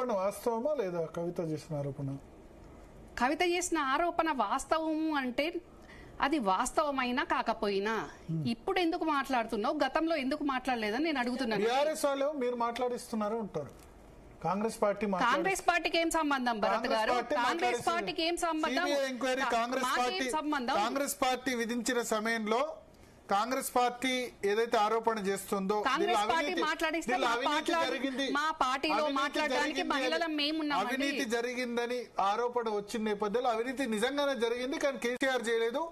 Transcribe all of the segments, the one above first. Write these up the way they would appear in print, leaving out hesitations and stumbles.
ఆరోపణ వాస్తవమా లేదా? కవిత చేసిన ఆరోపణ వాస్తవము అంటే అది వాస్తవమైనా కాకపోయినా ఇప్పుడు ఎందుకు మాట్లాడుతున్నావు, గతంలో ఎందుకు మాట్లాడలేదని నేను అడుగుతున్నాను. బీఆర్ఎస్ వాళ్ళు మీరు మాట్లాడిస్తున్నారు ఉంటారు. కాంగ్రెస్ పార్టీకి ఏం సంబంధం భరత్ గారు? కాంగ్రెస్ పార్టీకి ఏం సంబంధం? ఎంక్వైరీ కాంగ్రెస్ పార్టీ విధించిన సమయంలో కాంగ్రెస్ పార్టీ ఏదైతే ఆరోపణ చేస్తుందో మా పార్టీలో మాట్లాడడానికి మహిళలు మేమున్నాం. అవినీతి జరిగిందని ఆరోపణ వచ్చిన నేపథ్యంలో అవినీతి నిజంగానే జరిగింది, కానీ కేసీఆర్ చేయలేదు,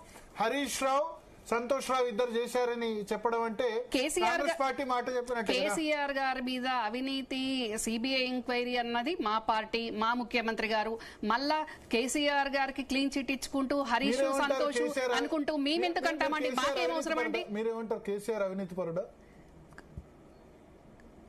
హరీష్ రావు సంతోష్ రావు ఇద్దరు చేశారని చెప్పడం అంటే కేసీఆర్ పార్టీ మాట చెప్పినట్టు. కేసీఆర్ గారి మీద అవినీతి సిబిఐ ఎంక్వైరీ అన్నది మా పార్టీ, మా ముఖ్యమంత్రి గారు. మళ్ళా కేసీఆర్ గారికి క్లీన్ చిట్ ఇచ్చుకుంటూ హరీష్ సంతోష్ అనుకుంటూ మేమెందుకంటామండి? మాకేం అవసరం అండి? మీరేమంటారు? కేసీఆర్ అవినీతి పరుడా?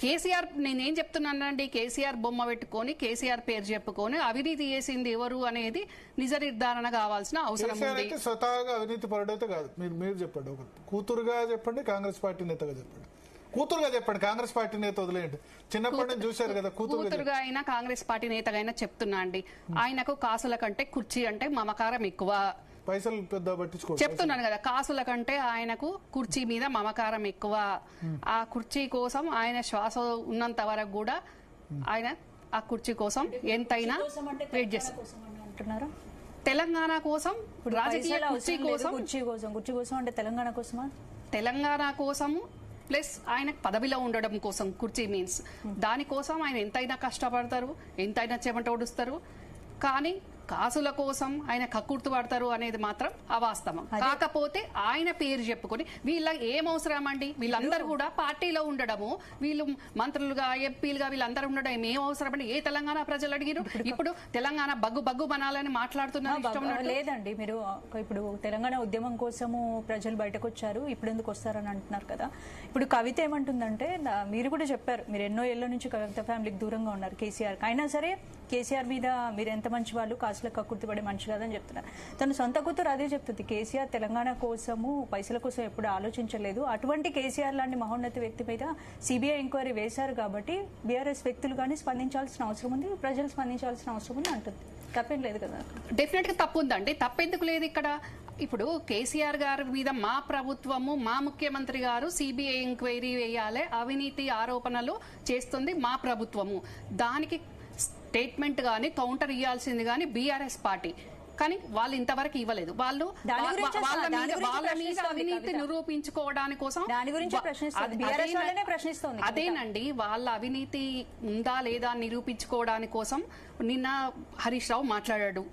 కేసీఆర్ నేనేం చెప్తున్నానండి, కేసీఆర్ బొమ్మ పెట్టుకొని కేసీఆర్ పేరు చెప్పుకొని అవినీతి చేసింది ఎవరు అనేది నిజ నిర్ధారణ కావాల్సిన అవసరం ఉంది. స్వతహాగా అవినీతి పరుడైతే కాదు. మీరు చెప్పండి, ఒక కూతురుగా చెప్పండి, కాంగ్రెస్ పార్టీ నేతగా చెప్పండి. కూతురుగా చెప్పండి, కాంగ్రెస్ పార్టీ నేత వదిలేయండి. చిన్నప్పటి నుంచి చూశారు కదా, కూతురుగా అయినా కాంగ్రెస్ పార్టీ నేతగా అయినా చెప్తున్నా అండి, ఆయనకు కాసుల కంటే కుర్చీ అంటే మమకారం ఎక్కువ. పైసలు పెద్ద పట్టించుకో చెప్తున్నాను కదా, కాసుల కంటే ఆయనకు కుర్చీ మీద మమకారం ఎక్కువ. ఆ కుర్చీ కోసం ఆయన శ్వాస ఉన్నంత వరకు కూడా ఆయన ఆ కుర్చీ కోసం ఎంతైనా వెయిట్ చేస్తున్నారు. తెలంగాణ కోసం, రాజకీయ కుర్చీ కోసం అంటే తెలంగాణ కోసమా? తెలంగాణ కోసము ప్లస్ ఆయనకు పదవిలో ఉండడం కోసం కుర్చీ మీన్స్ దానికోసం ఆయన ఎంతైనా కష్టపడతారు, ఎంతైనా చెమట ఓడుస్తారు. కానీ కాసుల కోసం ఆయన కక్కుర్తు పడతారు అనేది మాత్రం అవాస్తవం. కాకపోతే ఆయన పేరు చెప్పుకొని వీళ్ళ ఏం అవసరం అండి? వీళ్ళందరూ కూడా పార్టీలో ఉండడము, వీళ్ళు మంత్రులుగా ఎంపీలుగా వీళ్ళందరూ ఉండడం ఏం అవసరం అండి? ఏ తెలంగాణ ప్రజలు అడిగిరు? ఇప్పుడు తెలంగాణ బగ్గు మనాలని మాట్లాడుతున్నారు. లేదండి, మీరు ఇప్పుడు తెలంగాణ ఉద్యమం కోసము ప్రజలు బయటకు వచ్చారు, ఇప్పుడు ఎందుకు వస్తారని అంటున్నారు కదా. ఇప్పుడు కవిత ఏమంటుందంటే, మీరు కూడా చెప్పారు, మీరు ఎన్నో ఏళ్ల నుంచి కవిత ఫ్యామిలీకి దూరంగా ఉన్నారు కేసీఆర్. అయినా సరే కేసీఆర్ మీద మీరు ఎంత మంచి వాళ్ళు, కాసులకు కక్కుర్తిపడే మనిషి కాదని చెప్తున్నారు. తను సొంత కూతురు అదే చెప్తుంది, కేసీఆర్ తెలంగాణ కోసము పైసల కోసం ఎప్పుడు ఆలోచించలేదు. అటువంటి కేసీఆర్ లాంటి మహోన్నత వ్యక్తి మీద సిబిఐ ఎంక్వైరీ వేశారు కాబట్టి బీఆర్ఎస్ వ్యక్తులు కానీ స్పందించాల్సిన అవసరం ఉంది, ప్రజలు స్పందించాల్సిన అవసరం ఉంది అంటుంది. తప్పేం లేదు కదా? డెఫినెట్ గా తప్పు ఉందండి. తప్పెందుకు లేదు ఇక్కడ? ఇప్పుడు కేసీఆర్ గారి మీద మా ప్రభుత్వము, మా ముఖ్యమంత్రి గారు సిబిఐ ఎంక్వైరీ వేయాలి, అవినీతి ఆరోపణలు చేస్తుంది మా ప్రభుత్వము. దానికి స్టేట్మెంట్ గానీ కౌంటర్ ఇవ్వాల్సింది గానీ బీఆర్ఎస్ పార్టీ. కానీ వాళ్ళు ఇంతవరకు ఇవ్వలేదు. వాళ్ళు వాళ్ళ మీద అవినీతి నిరూపించుకోవడానికి కోసం అదేనండి, వాళ్ళ అవినీతి ఉందా లేదా నిరూపించుకోవడానికి కోసం నిన్న హరీష్ రావు మాట్లాడాడు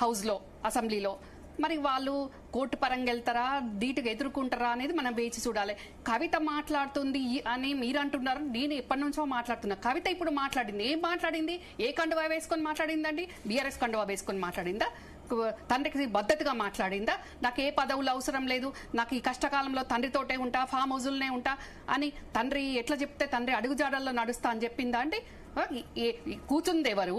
హౌస్ లో, అసెంబ్లీలో. మరి వాళ్ళు కోర్టు పరంగా వెళ్తారా, ధీటుగా ఎదుర్కొంటారా అనేది మనం వేచి చూడాలి. కవిత మాట్లాడుతుంది అని మీరు అంటున్నారు, నేను ఎప్పటి నుంచో మాట్లాడుతున్నా. కవిత ఇప్పుడు మాట్లాడింది, ఏం మాట్లాడింది? ఏ కండువా వేసుకొని మాట్లాడిందండి? బీఆర్ఎస్ కండువా వేసుకొని మాట్లాడిందా? తండ్రికి బద్దతిగా మాట్లాడిందా? నాకు ఏ పదవులు అవసరం లేదు, నాకు ఈ కష్టకాలంలో తండ్రితోటే ఉంటా, ఫామ్ హౌజులనే ఉంటా అని తండ్రి ఎట్లా చెప్తే తండ్రి అడుగుజాడల్లో నడుస్తా అని చెప్పిందా అండి? కూర్చుంది ఎవరు?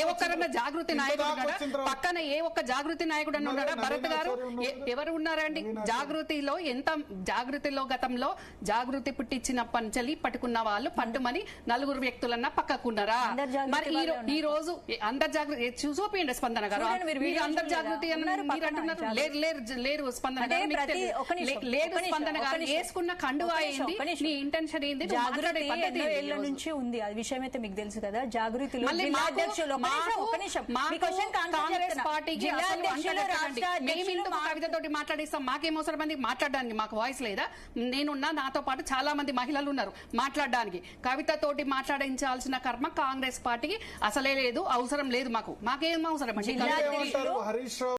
ఏ ఒక్కరన్నా జాగృతి నాయకుడు పక్కన ఏ ఒక్క జాగృతి నాయకుడు అని ఉన్నాడా? భరత్ గారు ఎవరు ఉన్నారండి జాగృతిలో? జాగృతిలో గతంలో జాగృతి పుట్టించిన పంచలి పట్టుకున్న వాళ్ళు పట్టుమని నలుగురు వ్యక్తులన్నా పక్కకున్నారా? మరి ఈ రోజు అందరు జాగృతి చూపించండి స్పందన గారు. మీరు అందరు జాగృతి అని మీరు అంటున్నారు. లేరు స్పందన గారు, లేదు స్పందన గారు. వేసుకున్న కండువా ఏంది, నీ ఇంటెన్షన్ ఏంది, నుంచి ఉంది ఆ విషయం అయితే మీకు తెలుసు కదా. జాగృతిలో కవితతోటి మాట్లాడిస్తాం, మాకేం అవసరం మంది మాట్లాడడానికి? మాకు వాయిస్ లేదా? నేనున్నా, నాతో పాటు చాలా మంది మహిళలు ఉన్నారు మాట్లాడడానికి. కవితతోటి మాట్లాడించాల్సిన కర్మ కాంగ్రెస్ పార్టీకి అసలే లేదు, అవసరం లేదు. మాకేం అవసరం అండి?